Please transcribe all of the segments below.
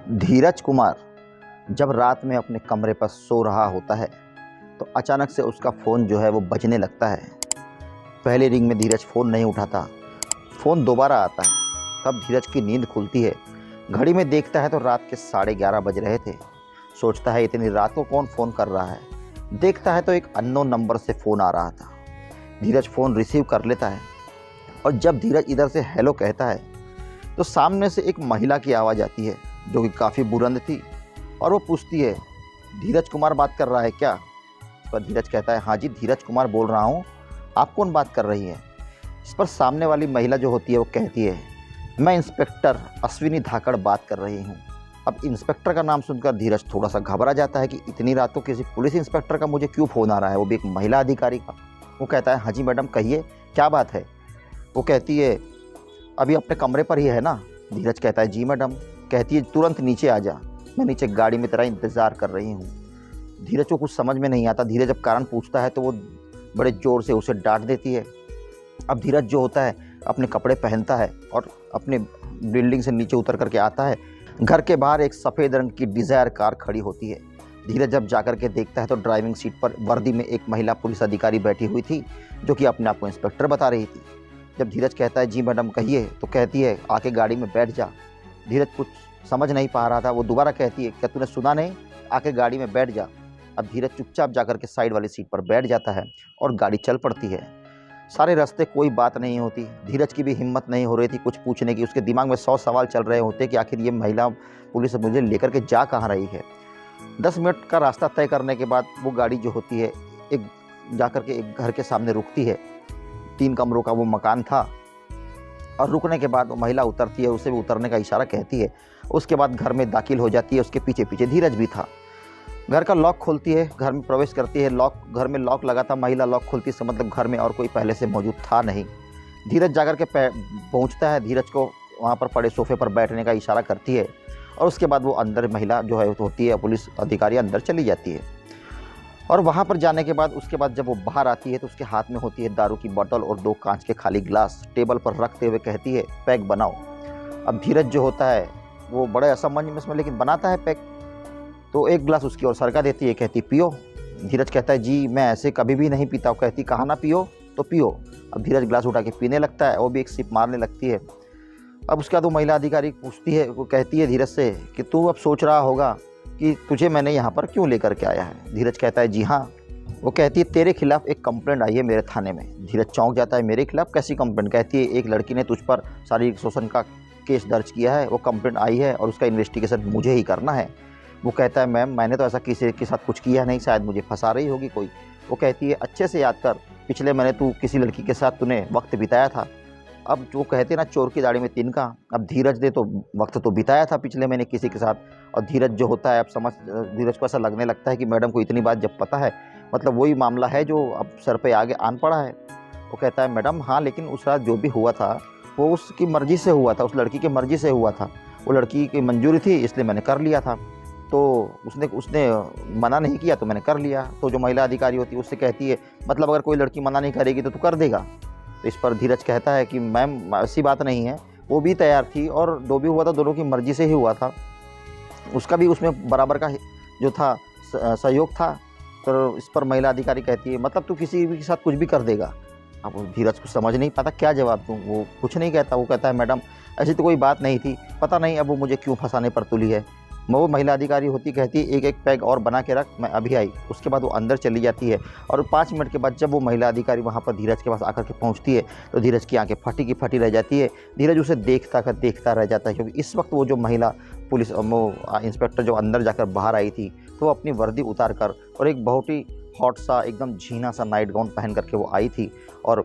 धीरज कुमार जब रात में अपने कमरे पर सो रहा होता है तो अचानक से उसका फ़ोन जो है वो बजने लगता है। पहले रिंग में धीरज फ़ोन नहीं उठाता, फ़ोन दोबारा आता है। तब धीरज की नींद खुलती है, घड़ी में देखता है तो रात के 11:30 बज रहे थे। सोचता है इतनी रात को कौन फ़ोन कर रहा है। देखता है तो एक अननोन नंबर से फ़ोन आ रहा था। धीरज फ़ोन रिसीव कर लेता है और जब धीरज इधर से हेलो कहता है तो सामने से एक महिला की आवाज़ आती है जो कि काफ़ी बुलंद थी और वो पूछती है, धीरज कुमार बात कर रहा है क्या? इस पर धीरज कहता है, हाँ जी धीरज कुमार बोल रहा हूँ, आप कौन बात कर रही है? इस पर सामने वाली महिला जो होती है वो कहती है, मैं इंस्पेक्टर अश्विनी धाकड़ बात कर रही हूँ। अब इंस्पेक्टर का नाम सुनकर धीरज थोड़ा सा घबरा जाता है कि इतनी रात को किसी पुलिस इंस्पेक्टर का मुझे क्यों फ़ोन आ रहा है, वो भी एक महिला अधिकारी का। वो कहता है, हाँ जी मैडम कहिए क्या बात है? वो कहती है, अभी अपने कमरे पर ही है ना? धीरज कहता है, जी मैडम। कहती है, तुरंत नीचे आ जा, मैं नीचे गाड़ी में तेरा इंतज़ार कर रही हूँ। धीरज को कुछ समझ में नहीं आता। धीरज जब कारण पूछता है तो वो बड़े ज़ोर से उसे डांट देती है। अब धीरज जो होता है अपने कपड़े पहनता है और अपने बिल्डिंग से नीचे उतर करके आता है। घर के बाहर एक सफ़ेद रंग की डिज़ायर कार खड़ी होती है। धीरज जब जाकर के देखता है तो ड्राइविंग सीट पर वर्दी में एक महिला पुलिस अधिकारी बैठी हुई थी जो कि अपने आप को इंस्पेक्टर बता रही थी। जब धीरज कहता है, जी मैडम कहिए, तो कहती है, आके गाड़ी में बैठ जा। धीरज कुछ समझ नहीं पा रहा था। वो दोबारा कहती है, क्या तूने सुना नहीं? आके गाड़ी में बैठ जा। अब धीरज चुपचाप जाकर के साइड वाली सीट पर बैठ जाता है और गाड़ी चल पड़ती है। सारे रास्ते कोई बात नहीं होती। धीरज की भी हिम्मत नहीं हो रही थी कुछ पूछने की। उसके दिमाग में 100 सवाल चल रहे होते कि आखिर ये महिला पुलिस मुझे लेकर के जा कहाँ रही है। 10 मिनट का रास्ता तय करने के बाद वो गाड़ी जो होती है जाकर के एक घर के सामने रुकती है। 3 कमरों का वो मकान था और रुकने के बाद वो महिला उतरती है, उसे भी उतरने का इशारा कहती है। उसके बाद घर में दाखिल हो जाती है। उसके पीछे पीछे धीरज भी था। घर का लॉक खोलती है, घर में प्रवेश करती है। घर में लॉक लगा था, महिला लॉक खोलती है, मतलब घर में और कोई पहले से मौजूद था नहीं। धीरज जाकर के पहुंचता है। धीरज को वहाँ पर पड़े सोफे पर बैठने का इशारा करती है और उसके बाद वो अंदर महिला जो है होती है पुलिस अधिकारी अंदर चली जाती है। और वहाँ पर जाने के बाद उसके बाद जब वो बाहर आती है तो उसके हाथ में होती है दारू की बोतल और 2 कांच के खाली ग्लास। टेबल पर रखते हुए कहती है, पैक बनाओ। अब धीरज जो होता है वो बड़े असमंजस में लेकिन बनाता है पैक। तो 1 गिलास उसकी ओर सरका देती है, कहती पियो। धीरज कहता है, जी मैं ऐसे कभी भी नहीं पीता। कहती, कहा ना पियो तो पियो। अब धीरज गिलास उठा के पीने लगता है, वो भी एक सिप मारने लगती है। अब उसके बाद वो महिला अधिकारी पूछती है, वो कहती है धीरज से कि तू अब सोच रहा होगा कि तुझे मैंने यहाँ पर क्यों लेकर के आया है। धीरज कहता है, जी हाँ। वो कहती है, तेरे खिलाफ एक कंप्लेंट आई है मेरे थाने में। धीरज चौंक जाता है, मेरे खिलाफ कैसी कंप्लेंट? कहती है, एक लड़की ने तुझ पर शारीरिक शोषण का केस दर्ज किया है, वो कंप्लेंट आई है और उसका इन्वेस्टिगेशन मुझे ही करना है। वो कहता है, मैम मैंने तो ऐसा किसी के साथ कुछ किया नहीं, शायद मुझे फंसा रही होगी कोई। वो कहती है, अच्छे से याद कर, पिछले महीने तू किसी लड़की के साथ तूने वक्त बिताया था। अब जो कहते ना, चोर की दाढ़ी में तिनका। अब धीरज ने तो वक्त तो बिताया था पिछले महीने किसी के साथ। और धीरज जो होता है, अब धीरज को ऐसा लगने लगता है कि मैडम को इतनी बात जब पता है, मतलब वही मामला है जो अब सर पे आगे आन पड़ा है। वो कहता है, मैडम हाँ, लेकिन उस रात जो भी हुआ था वो उसकी मर्ज़ी से हुआ था, उस लड़की की मर्ज़ी से हुआ था। वो लड़की की मंजूरी थी इसलिए मैंने कर लिया था। तो उसने मना नहीं किया तो मैंने कर लिया। तो जो महिला अधिकारी होती है उससे कहती है, मतलब अगर कोई लड़की मना नहीं करेगी तो तू कर देगा? तो इस पर धीरज कहता है कि मैम ऐसी बात नहीं है, वो भी तैयार थी और जो भी हुआ था दोनों की मर्ज़ी से ही हुआ था। उसका भी उसमें बराबर का जो था सहयोग था। तो इस पर महिला अधिकारी कहती है, मतलब तू किसी भी के साथ कुछ भी कर देगा? अब धीरज को समझ नहीं पाता क्या जवाब दूँ। वो कुछ नहीं कहता। वो कहता है, मैडम ऐसी तो कोई बात नहीं थी, पता नहीं अब वो मुझे क्यों फंसाने पर तुली है। वो महिला अधिकारी होती कहती है, एक पैग और बना के रख, मैं अभी आई। उसके बाद वो अंदर चली जाती है और 5 मिनट के बाद जब वो महिला अधिकारी वहाँ पर धीरज के पास आकर के पहुँचती है तो धीरज की आंखें फटी की फटी रह जाती है। धीरज उसे देखता रह जाता है क्योंकि इस वक्त वो जो महिला पुलिस इंस्पेक्टर जो अंदर जाकर बाहर आई थी तो वो अपनी वर्दी उतार कर और एक बहुत ही हॉट सा एकदम झीना सा नाइट गाउन पहन करके वो आई थी। और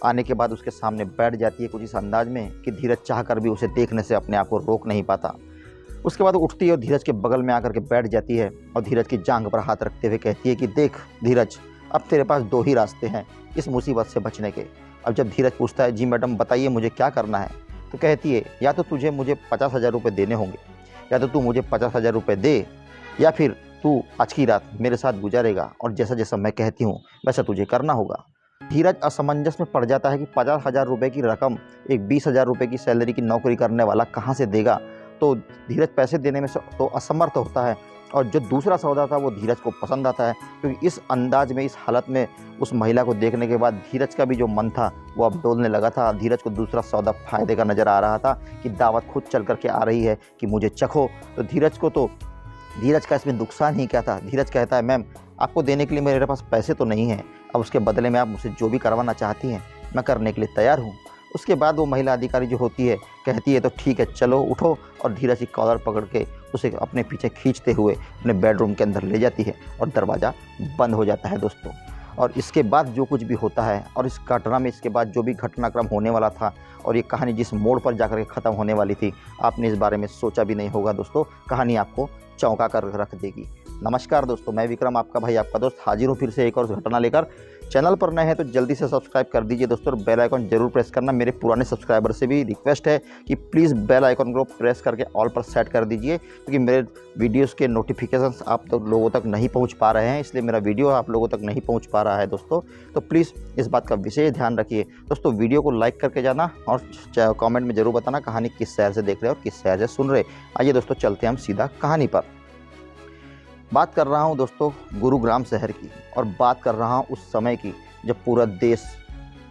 आने के बाद उसके सामने बैठ जाती है कुछ इस अंदाज में कि धीरज चाह कर भी उसे देखने से अपने आप को रोक नहीं पाता। उसके बाद उठती है और धीरज के बगल में आकर के बैठ जाती है और धीरज की जांघ पर हाथ रखते हुए कहती है कि देख धीरज, अब तेरे पास 2 ही रास्ते हैं इस मुसीबत से बचने के। अब जब धीरज पूछता है, जी मैडम बताइए मुझे क्या करना है, तो कहती है, या तो तुझे मुझे 50,000 रुपये देने होंगे, या तो तू मुझे 50,000 रुपये दे, या फिर तू आज की रात मेरे साथ गुजारेगा और जैसा जैसा मैं कहती हूँ वैसा तुझे करना होगा। धीरज असमंजस में पड़ जाता है कि 50,000 रुपये की रकम एक 20,000 रुपये की सैलरी की नौकरी करने वाला कहाँ से देगा। तो धीरज पैसे देने में तो असमर्थ होता है, और जो दूसरा सौदा था वो धीरज को पसंद आता है, क्योंकि इस अंदाज में, इस हालत में उस महिला को देखने के बाद धीरज का भी जो मन था वो अब डोलने लगा था। धीरज को दूसरा सौदा फ़ायदे का नज़र आ रहा था कि दावत खुद चल करके आ रही है कि मुझे चखो। तो धीरज का इसमें नुकसान ही क्या था। धीरज कहता है, मैम आपको देने के लिए मेरे पास पैसे तो नहीं हैं, अब उसके बदले में आप मुझसे जो भी करवाना चाहती हैं मैं करने के लिए तैयार हूँ। उसके बाद वो महिला अधिकारी जो होती है कहती है तो ठीक है चलो उठो, और धीरज की कॉलर पकड़ के उसे अपने पीछे खींचते हुए अपने बेडरूम के अंदर ले जाती है और दरवाज़ा बंद हो जाता है दोस्तों। और इसके बाद जो कुछ भी होता है, और इस घटना में इसके बाद जो भी घटनाक्रम होने वाला था, और ये कहानी जिस मोड़ पर जाकर के ख़त्म होने वाली थी, आपने इस बारे में सोचा भी नहीं होगा दोस्तों। कहानी आपको चौंका कर रख देगी। नमस्कार दोस्तों, मैं विक्रम आपका भाई, आपका दोस्त हाजिर हूँ फिर से एक और घटना लेकर। चैनल पर नए हैं तो जल्दी से सब्सक्राइब कर दीजिए दोस्तों, और बेल आइकन जरूर प्रेस करना। मेरे पुराने सब्सक्राइबर से भी रिक्वेस्ट है कि प्लीज़ बेल आइकन को प्रेस करके ऑल पर सेट कर दीजिए, क्योंकि मेरे वीडियोस के नोटिफिकेशंस आप तो लोगों तक नहीं पहुंच पा रहे हैं, इसलिए मेरा वीडियो आप लोगों तक नहीं पहुंच पा रहा है दोस्तों। तो प्लीज़ इस बात का विशेष ध्यान रखिए दोस्तों। वीडियो को लाइक करके जाना, और कॉमेंट में ज़रूर बताना कहानी किस शहर से देख रहे हैं और किस शहर से सुन रहे। आइए दोस्तों चलते हैं हम सीधा कहानी पर। बात कर रहा हूं दोस्तों गुरुग्राम शहर की, और बात कर रहा हूं उस समय की जब पूरा देश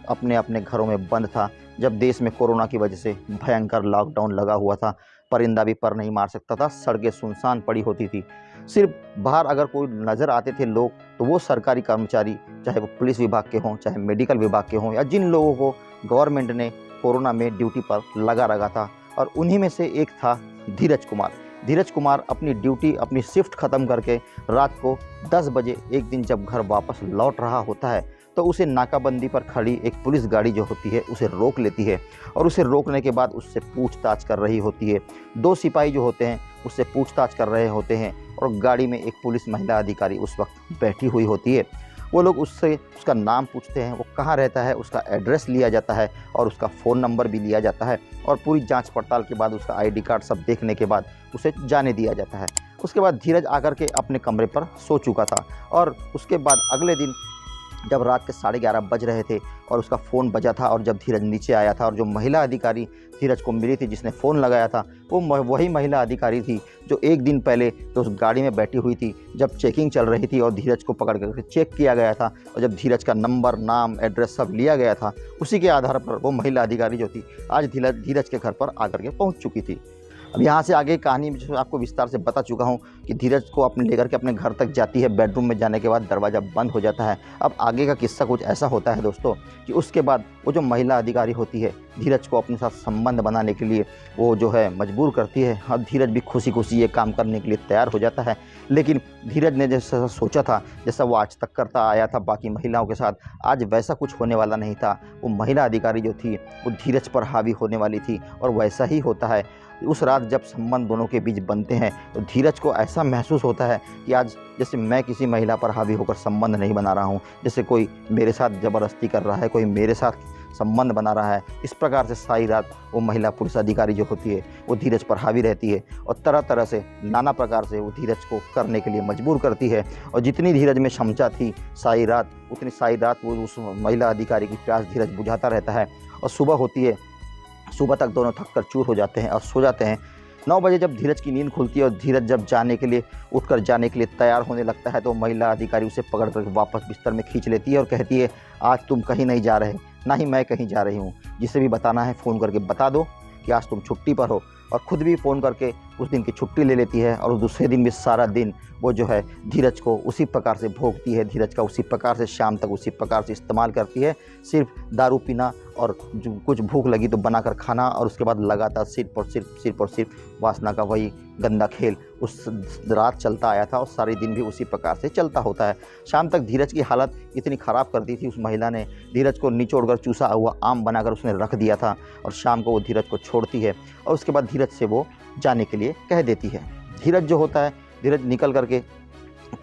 अपने अपने घरों में बंद था, जब देश में कोरोना की वजह से भयंकर लॉकडाउन लगा हुआ था। परिंदा भी पर नहीं मार सकता था, सड़कें सुनसान पड़ी होती थी। सिर्फ बाहर अगर कोई नज़र आते थे लोग तो वो सरकारी कर्मचारी, चाहे वो पुलिस विभाग के हों, चाहे मेडिकल विभाग के हों, या जिन लोगों को गवर्नमेंट ने कोरोना में ड्यूटी पर लगा रखा था। और उन्हीं में से एक था धीरज कुमार। धीरज कुमार अपनी ड्यूटी, अपनी शिफ्ट ख़त्म करके रात को 10 बजे एक दिन जब घर वापस लौट रहा होता है, तो उसे नाकाबंदी पर खड़ी एक पुलिस गाड़ी जो होती है उसे रोक लेती है, और उसे रोकने के बाद उससे पूछताछ कर रही होती है। 2 सिपाही जो होते हैं उससे पूछताछ कर रहे होते हैं, और गाड़ी में एक पुलिस महिला अधिकारी उस वक्त बैठी हुई होती है। वो लोग उससे उसका नाम पूछते हैं, वो कहाँ रहता है, उसका एड्रेस लिया जाता है, और उसका फ़ोन नंबर भी लिया जाता है, और पूरी जांच पड़ताल के बाद उसका आईडी कार्ड सब देखने के बाद उसे जाने दिया जाता है। उसके बाद धीरज आकर के अपने कमरे पर सो चुका था, और उसके बाद अगले दिन जब रात के 11:30 बज रहे थे और उसका फ़ोन बजा था, और जब धीरज नीचे आया था, और जो महिला अधिकारी धीरज को मिली थी जिसने फ़ोन लगाया था, वो वही महिला अधिकारी थी जो एक दिन पहले तो उस गाड़ी में बैठी हुई थी जब चेकिंग चल रही थी, और धीरज को पकड़ कर चेक किया गया था, और जब धीरज का नंबर, नाम, एड्रेस सब लिया गया था, उसी के आधार पर वो महिला अधिकारी जो थी आज धीरज के घर पर आकर के पहुँच चुकी थी। अब यहाँ से आगे कहानी में आपको विस्तार से बता चुका हूँ कि धीरज को अपने लेकर के अपने घर तक जाती है। बेडरूम में जाने के बाद दरवाज़ा बंद हो जाता है। अब आगे का किस्सा कुछ ऐसा होता है दोस्तों कि उसके बाद वो जो महिला अधिकारी होती है धीरज को अपने साथ संबंध बनाने के लिए वो जो है मजबूर करती है, और धीरज भी खुशी खुशी ये काम करने के लिए तैयार हो जाता है। लेकिन धीरज ने जैसा सोचा था, जैसा वो आज तक करता आया था बाकी महिलाओं के साथ, आज वैसा कुछ होने वाला नहीं था। वो महिला अधिकारी जो थी वो धीरज पर हावी होने वाली थी, और वैसा ही होता है। उस रात जब संबंध दोनों के बीच बनते हैं तो धीरज को ऐसा महसूस होता है कि आज जैसे मैं किसी महिला पर हावी होकर संबंध नहीं बना रहा हूँ, जैसे कोई मेरे साथ ज़बरदस्ती कर रहा है, कोई मेरे साथ संबंध बना रहा है। इस प्रकार से सारी रात वो महिला पुलिस अधिकारी जो होती है वो धीरज पर हावी रहती है, और तरह तरह से नाना प्रकार से वो धीरज को करने के लिए मजबूर करती है। और जितनी धीरज में क्षमता थी सारी रात, उतनी सारी रात वो उस महिला अधिकारी की प्यास धीरज बुझाता रहता है। और सुबह होती है, सुबह तक दोनों थक कर चूर हो जाते हैं और सो जाते हैं। 9 बजे जब धीरज की नींद खुलती है और धीरज जब उठकर जाने के लिए तैयार होने लगता है, तो महिला अधिकारी उसे पकड़ कर वापस बिस्तर में खींच लेती है और कहती है, आज तुम कहीं नहीं जा रहे, ना ही मैं कहीं जा रही हूँ। जिसे भी बताना है फ़ोन करके बता दो कि आज तुम छुट्टी पर हो। और ख़ुद भी फ़ोन करके उस दिन की छुट्टी ले लेती है, और दूसरे दिन भी सारा दिन वो जो है धीरज को उसी प्रकार से भोगती है, धीरज का उसी प्रकार से शाम तक उसी प्रकार से इस्तेमाल करती है। सिर्फ दारू पीना और जो कुछ भूख लगी तो बनाकर खाना, और उसके बाद लगातार सिर पर सिर्फ वासना का वही गंदा खेल उस रात चलता आया था, और सारे दिन भी उसी प्रकार से चलता होता है। शाम तक धीरज की हालत इतनी ख़राब कर दी थी उस महिला ने, धीरज को निचोड़कर चूसा हुआ आम बनाकर उसने रख दिया था, और शाम को वो धीरज को छोड़ती है, और उसके बाद धीरज से वो जाने के लिए कह देती है। धीरज जो होता है, धीरज निकल करके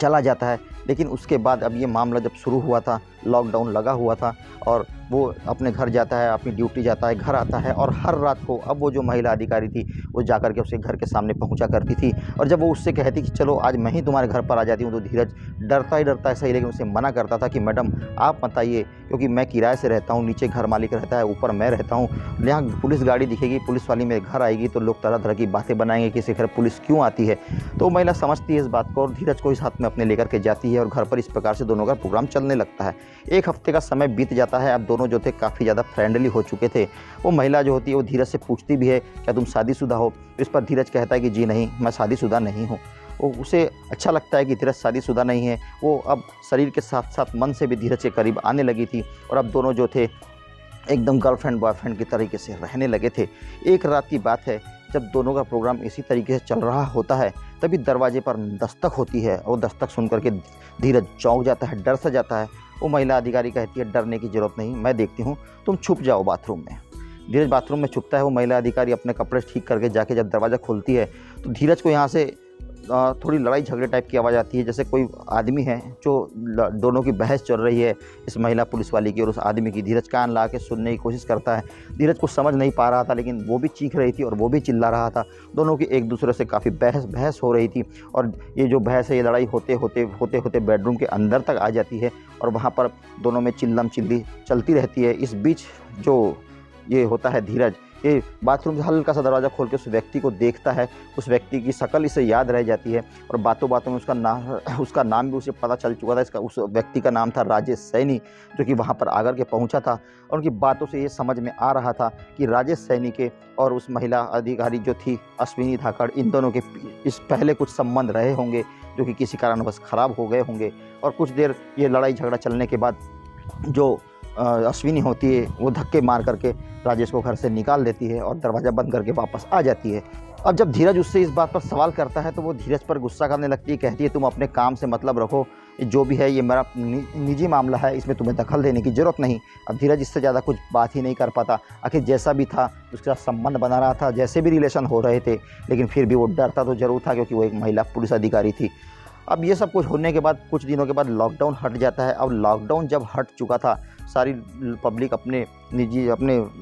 चला जाता है। लेकिन उसके बाद अब ये मामला जब शुरू हुआ था, लॉकडाउन लगा हुआ था और वो अपने घर जाता है, अपनी ड्यूटी जाता है, घर आता है और हर रात को अब वो जो महिला अधिकारी थी वो जाकर के उसके घर के सामने पहुंचा करती थी। और जब वो उससे कहती कि चलो आज मैं ही तुम्हारे घर पर आ जाती हूँ, तो धीरज डरता ही डरता है सही, लेकिन उसे मना करता था कि मैडम आप मत आइए, क्योंकि मैं किराए से रहता हूँ, नीचे घर मालिक रहता है, ऊपर मैं रहता हूँ, यहाँ पुलिस गाड़ी दिखेगी, पुलिस वाली मेरे घर आएगी तो लोग तरह तरह की बातें बनाएंगे कि इसे घर पुलिस क्यों आती है। तो महिला समझती है इस बात को और धीरज को इस हाथ में अपने लेकर के जाती है और घर पर इस प्रकार से दोनों का प्रोग्राम चलने लगता है। एक हफ्ते का समय बीत जाता है। अब दोनों जो थे काफ़ी ज़्यादा फ्रेंडली हो चुके थे। वो महिला जो होती है वो धीरज से पूछती भी है क्या तुम शादीशुदा हो। इस पर धीरज कहता है कि जी नहीं, मैं शादीशुदा नहीं हूँ। उसे अच्छा लगता है कि धीरज शादीशुदा नहीं है। वो अब शरीर के साथ साथ मन से भी धीरज के करीब आने लगी थी और अब दोनों जो थे एकदम गर्लफ्रेंड बॉयफ्रेंड की तरीके से रहने लगे थे। एक रात की बात है, जब दोनों का प्रोग्राम इसी तरीके से चल रहा होता है, तभी दरवाजे पर दस्तक होती है और दस्तक सुनकर के धीरज चौंक जाता है, डर सा जाता है। वो महिला अधिकारी कहती है डरने की ज़रूरत नहीं, मैं देखती हूँ, तुम छुप जाओ बाथरूम में। धीरज बाथरूम में छुपता है। वो महिला अधिकारी अपने कपड़े ठीक करके जाके जब दरवाज़ा खोलती है तो धीरज को यहाँ से थोड़ी लड़ाई झगड़े टाइप की आवाज़ आती है, जैसे कोई आदमी है जो दोनों की बहस चल रही है, इस महिला पुलिस वाली की और उस आदमी की। धीरज कान ला के सुनने की कोशिश करता है। धीरज को समझ नहीं पा रहा था, लेकिन वो भी चीख रही थी और वो भी चिल्ला रहा था। दोनों की एक दूसरे से काफ़ी बहस हो रही थी और ये जो बहस है, ये लड़ाई होते होते बेडरूम के अंदर तक आ जाती है और वहाँ पर दोनों में चिल्लम चिल्ली चलती रहती है। इस बीच जो ये होता है, धीरज ये बाथरूम से हल्का सा दरवाज़ा खोल के उस व्यक्ति को देखता है। उस व्यक्ति की शक्ल इसे याद रह जाती है और बातों बातों में उसका नाम भी उसे पता चल चुका था। उस व्यक्ति का नाम था राजेश सैनी, जो कि वहाँ पर आकर के पहुँचा था। और उनकी बातों से ये समझ में आ रहा था कि राजेश सैनी के और उस महिला अधिकारी जो थी अश्विनी धाकड़, इन दोनों के इस पहले कुछ संबंध रहे होंगे जो कि किसी कारणवश ख़राब हो गए होंगे। और कुछ देर ये लड़ाई झगड़ा चलने के बाद जो अश्विनी होती है वो धक्के मार करके राजेश को घर से निकाल देती है और दरवाज़ा बंद करके वापस आ जाती है। अब जब धीरज उससे इस बात पर सवाल करता है तो वो धीरज पर गुस्सा करने लगती है, कहती है तुम अपने काम से मतलब रखो, जो भी है ये मेरा निजी मामला है, इसमें तुम्हें दखल देने की ज़रूरत नहीं। अब धीरज इससे ज़्यादा कुछ बात ही नहीं कर पाता। आखिर जैसा भी था उसके साथ संबंध बना रहा था, जैसे भी रिलेशन हो रहे थे, लेकिन फिर भी वो डरता तो ज़रूर था क्योंकि वो एक महिला पुलिस अधिकारी थी। अब ये सब कुछ होने के बाद कुछ दिनों के बाद लॉकडाउन हट जाता है। अब लॉकडाउन जब हट चुका था, सारी पब्लिक अपने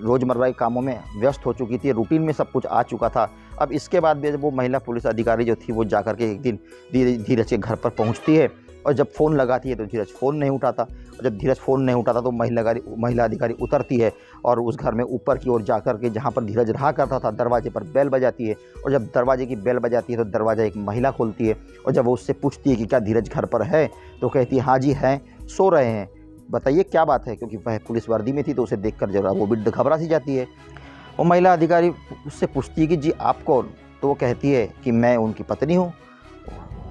रोज़मर्रा के कामों में व्यस्त हो चुकी थी, रूटीन में सब कुछ आ चुका था। अब इसके बाद भी वो महिला पुलिस अधिकारी जो थी वो जाकर के एक दिन धीरज के घर पर पहुंचती है और जब फ़ोन लगाती है तो धीरज फ़ोन नहीं उठाता। और जब धीरज फ़ोन नहीं उठाता तो महिला अधिकारी उतरती है और उस घर में ऊपर की ओर जाकर के जहाँ पर धीरज रहा करता था दरवाजे पर बेल बजाती है। और जब दरवाजे की बेल बजाती है तो दरवाज़ा एक महिला खोलती है और जब वो उससे पूछती है कि क्या धीरज घर पर है, तो कहती है हाँ जी हैं, सो रहे हैं, बताइए क्या बात है। क्योंकि वह पुलिस वर्दी में थी तो उसे देखकर जरा वो भी घबरा सी जाती है। वो महिला अधिकारी उससे पूछती है कि जी आप कौन, तो वो कहती है कि मैं उनकी पत्नी हूँ।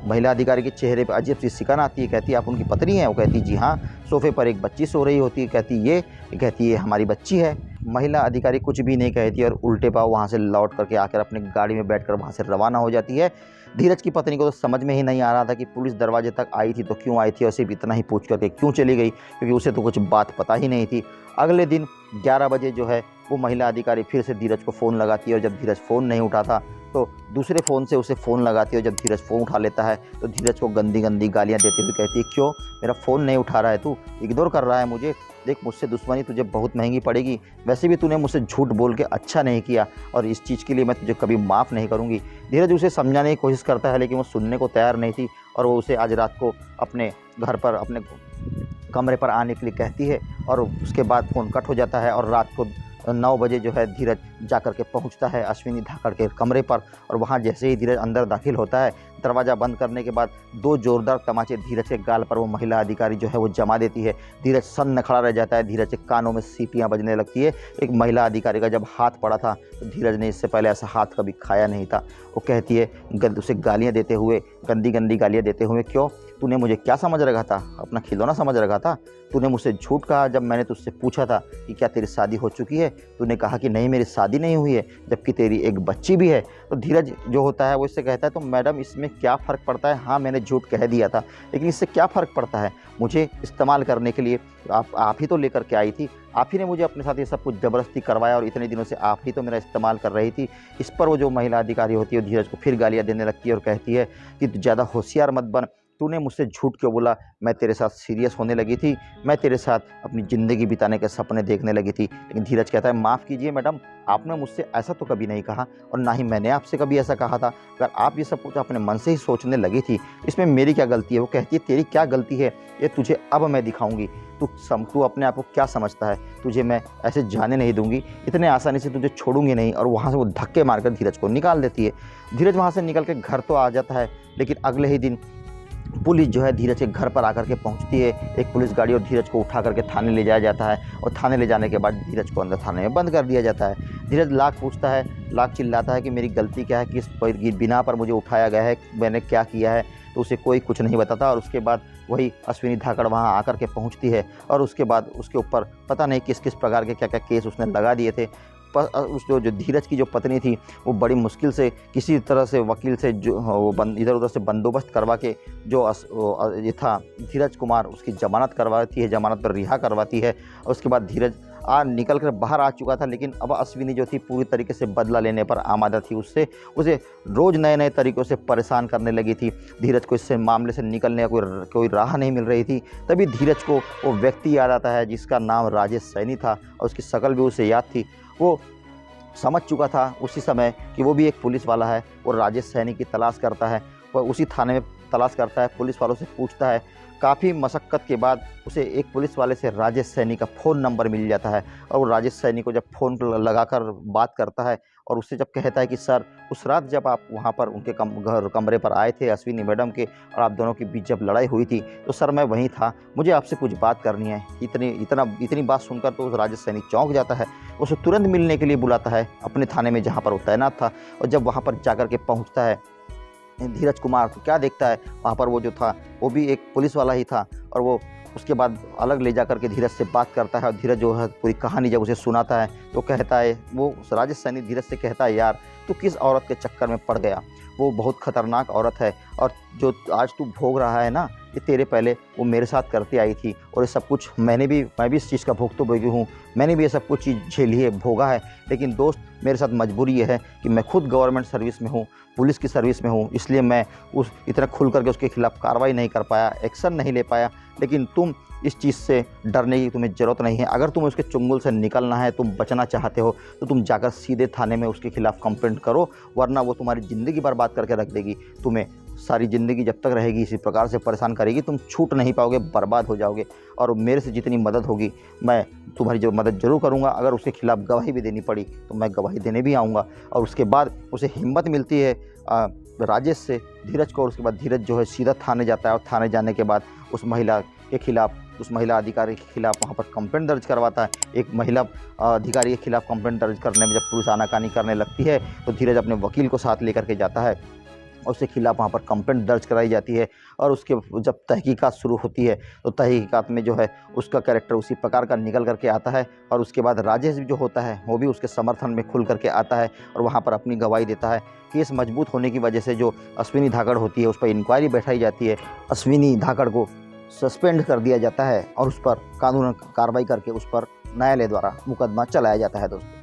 महिला अधिकारी के चेहरे पर अजीब सी सिकन आती है, कहती है आप उनकी पत्नी हैं। वो कहती जी हाँ। सोफे पर एक बच्ची सो रही होती है, कहती ये हमारी बच्ची है। महिला अधिकारी कुछ भी नहीं कहती और उल्टे पाँव वहाँ से लौट करके आकर अपनी गाड़ी में बैठकर वहाँ से रवाना हो जाती है। धीरज की पत्नी को तो समझ में ही नहीं आ रहा था कि पुलिस दरवाजे तक आई थी तो क्यों आई थी और सिर्फ इतना ही पूछ करके क्यों चली गई, क्योंकि उसे तो कुछ बात पता ही नहीं थी। अगले दिन 11 बजे जो है वो महिला अधिकारी फिर से धीरज को फ़ोन लगाती है और जब धीरज फ़ोन नहीं उठाता तो दूसरे फ़ोन से उसे फ़ोन लगाती है। और जब धीरज फ़ोन उठा लेता है तो धीरज को गंदी गंदी गालियाँ देते हुए कहती है क्यों मेरा फ़ोन नहीं उठा रहा है, तू इग्नोर कर रहा है मुझे, देख मुझसे दुश्मनी तुझे बहुत महंगी पड़ेगी, वैसे भी तूने मुझसे झूठ बोल के अच्छा नहीं किया और इस चीज़ के लिए मैं तुझे कभी माफ़ नहीं करूँगी। धीरज उसे समझाने की कोशिश करता है लेकिन वो सुनने को तैयार नहीं थी और वो उसे आज रात को अपने घर पर अपने कमरे पर आने के लिए कहती है और उसके बाद फ़ोन कट हो जाता है। और रात को 9 बजे जो है धीरज जाकर के पहुंचता है अश्विनी धाकड़ के कमरे पर और वहां जैसे ही धीरज अंदर दाखिल होता है, दरवाज़ा बंद करने के बाद 2 ज़ोरदार तमाचे धीरज के गाल पर वो महिला अधिकारी जो है वो जमा देती है। धीरज सन्न खड़ा रह जाता है, धीरज के कानों में सीटियाँ बजने लगती है। एक महिला अधिकारी का जब हाथ पड़ा था तो धीरज ने इससे पहले ऐसा हाथ कभी खाया नहीं था। वो कहती है उसे गालियाँ देते हुए, गंदी गंदी गालियाँ देते हुए, क्यों तूने मुझे क्या समझ रखा था, अपना खिलौना समझ रखा था, तूने मुझसे झूठ कहा जब मैंने तुझसे पूछा था कि क्या तेरी शादी हो चुकी है, तूने कहा कि नहीं मेरी शादी नहीं हुई है, जबकि तेरी एक बच्ची भी है। तो धीरज जो होता है वो इससे कहता है तो मैडम इसमें क्या फ़र्क पड़ता है, हाँ मैंने झूठ कह दिया था लेकिन इससे क्या फ़र्क पड़ता है, मुझे इस्तेमाल करने के लिए आप ही तो लेकर के आई थी, आप ही ने मुझे अपने साथ ये सब कुछ ज़बरदस्ती करवाया और इतने दिनों से आप ही तो मेरा इस्तेमाल कर रही थी। इस पर वो जो महिला अधिकारी होती है धीरज को फिर गालियाँ देने लगती है और कहती है कि ज़्यादा होशियार मत बन, तूने मुझसे झूठ क्यों बोला? मैं तेरे साथ सीरियस होने लगी थी, मैं तेरे साथ अपनी ज़िंदगी बिताने के सपने देखने लगी थी। लेकिन धीरज कहता है, माफ़ कीजिए मैडम, आपने मुझसे ऐसा तो कभी नहीं कहा और ना ही मैंने आपसे कभी ऐसा कहा था। अगर आप ये सब कुछ अपने मन से ही सोचने लगी थी, इसमें मेरी क्या गलती है? वो कहती है, तेरी क्या गलती है ये तुझे अब मैं दिखाऊंगी। तू अपने आप को क्या समझता है? तुझे मैं ऐसे जाने नहीं दूंगी, इतने आसानी से तुझे छोड़ूंगी नहीं। और वहाँ से वो धक्के मारकर धीरज को निकाल देती है। धीरज वहाँ से निकल के घर तो आ जाता है, लेकिन अगले ही दिन पुलिस जो है धीरज के घर पर आकर के पहुंचती है। एक पुलिस गाड़ी और धीरज को उठा करके थाने ले जाया जाता है और थाने ले जाने के बाद धीरज को अंदर थाने में बंद कर दिया जाता है। धीरज लाख पूछता है, लाख चिल्लाता है कि मेरी गलती क्या है, किस बिना पर मुझे उठाया गया है, मैंने क्या किया है। तो उसे कोई कुछ नहीं बताता। और उसके बाद वही अश्विनी धाकड़ वहाँ आकर के पहुँचती है और उसके बाद उसके ऊपर पता नहीं किस किस प्रकार के क्या क्या केस उसने लगा दिए थे। उस जो धीरज की जो पत्नी थी वो बड़ी मुश्किल से किसी तरह से वकील से जो वो इधर उधर से बंदोबस्त करवा के जो ये था धीरज कुमार, उसकी ज़मानत करवाती है, ज़मानत पर रिहा करवाती है। और उसके बाद धीरज निकल कर बाहर आ चुका था, लेकिन अब अश्विनी जो थी पूरी तरीके से बदला लेने पर आमादा थी। उसे रोज़ नए नए तरीक़ों से परेशान करने लगी थी। धीरज को इससे मामले से निकलने का कोई राह नहीं मिल रही थी। तभी धीरज को वो व्यक्ति याद आता है जिसका नाम राजेश सैनी था और उसकी शक्ल भी उसे याद थी। वो समझ चुका था उसी समय कि वो भी एक पुलिस वाला है। वो राजेश सैनी की तलाश करता है, वह उसी थाने में तलाश करता है, पुलिस वालों से पूछता है। काफ़ी मशक्क़त के बाद उसे एक पुलिस वाले से राजेश सैनी का फ़ोन नंबर मिल जाता है और वो राजेश सैनी को जब फ़ोन लगाकर बात करता है और उससे जब कहता है कि सर, उस रात जब आप वहाँ पर उनके कमरे पर आए थे अश्विनी मैडम के और आप दोनों के बीच जब लड़ाई हुई थी, तो सर मैं वहीं था, मुझे आपसे कुछ बात करनी है। इतनी बात सुनकर तो उस राजेश सैनी चौंक जाता है। उसे तुरंत मिलने के लिए बुलाता है अपने थाने में जहाँ पर वो तैनात था। और जब वहाँ पर जाकर के पहुँचता है धीरज कुमार, तो क्या देखता है वहाँ पर वो जो था वो भी एक पुलिस वाला ही था। और वो उसके बाद अलग ले जा करके धीरज से बात करता है और धीरज जो है पूरी कहानी जब उसे सुनाता है तो कहता है, वो राजेश सैनी धीरज से कहता है, यार तू किस औरत के चक्कर में पड़ गया? वो बहुत ख़तरनाक औरत है और जो आज तू भोग रहा है ना, ये तेरे पहले वो मेरे साथ करती आई थी और ये सब कुछ मैं भी इस चीज़ का भुगतभोगी हूँ। मैंने भी ये सब कुछ चीज़ झेली है, भोगा है। लेकिन दोस्त, मेरे साथ मजबूरी ये है कि मैं खुद गवर्नमेंट सर्विस में हूँ, पुलिस की सर्विस में हूँ, इसलिए मैं इतना खुल करके उसके खिलाफ़ कार्रवाई नहीं कर पाया, एक्शन नहीं ले पाया। लेकिन तुम इस चीज़ से डरने की तुम्हें ज़रूरत नहीं है। अगर तुम्हें उसके चुंगल से निकलना है, तुम बचना चाहते हो, तो तुम जाकर सीधे थाने में उसके खिलाफ़ कंप्लेंट करो, वरना वो तुम्हारी ज़िंदगी बर्बाद करके रख देगी। तुम्हें सारी ज़िंदगी जब तक रहेगी इसी प्रकार से परेशान करेगी, तुम छूट नहीं पाओगे, बर्बाद हो जाओगे। और मेरे से जितनी मदद होगी मैं तुम्हारी जो मदद ज़रूर करूँगा। अगर उसके खिलाफ़ गवाही भी देनी पड़ी तो मैं गवाही देने भी आऊँगा। और उसके बाद उसे हिम्मत मिलती है राजेश से, धीरज को। और उसके बाद धीरज जो है सीधा थाने जाता है और थाने जाने के बाद उस महिला के खिलाफ़, उस महिला अधिकारी के खिलाफ़ वहाँ पर कंप्लेंट दर्ज करवाता है। एक महिला अधिकारी के खिलाफ़ कंप्लेंट दर्ज करने में जब पुलिस आनाकानी करने लगती है तो धीरज अपने वकील को साथ लेकर के जाता है और उसके खिलाफ़ वहाँ पर कंप्लेंट दर्ज कराई जाती है। और उसके जब तहकीकात शुरू होती है तो तहकीकात में जो है उसका कैरेक्टर उसी प्रकार का निकल करके आता है। और उसके बाद राजेश जो होता है वो भी उसके समर्थन में खुल करके आता है और वहाँ पर अपनी गवाही देता है। केस मजबूत होने की वजह से जो अश्विनी धाकड़ होती है उस पर इंक्वायरी बैठाई जाती है। अश्विनी धाकड़ को सस्पेंड कर दिया जाता है और उस पर कानून कार्रवाई करके उस पर न्यायालय द्वारा मुकदमा चलाया जाता है। दोस्तों।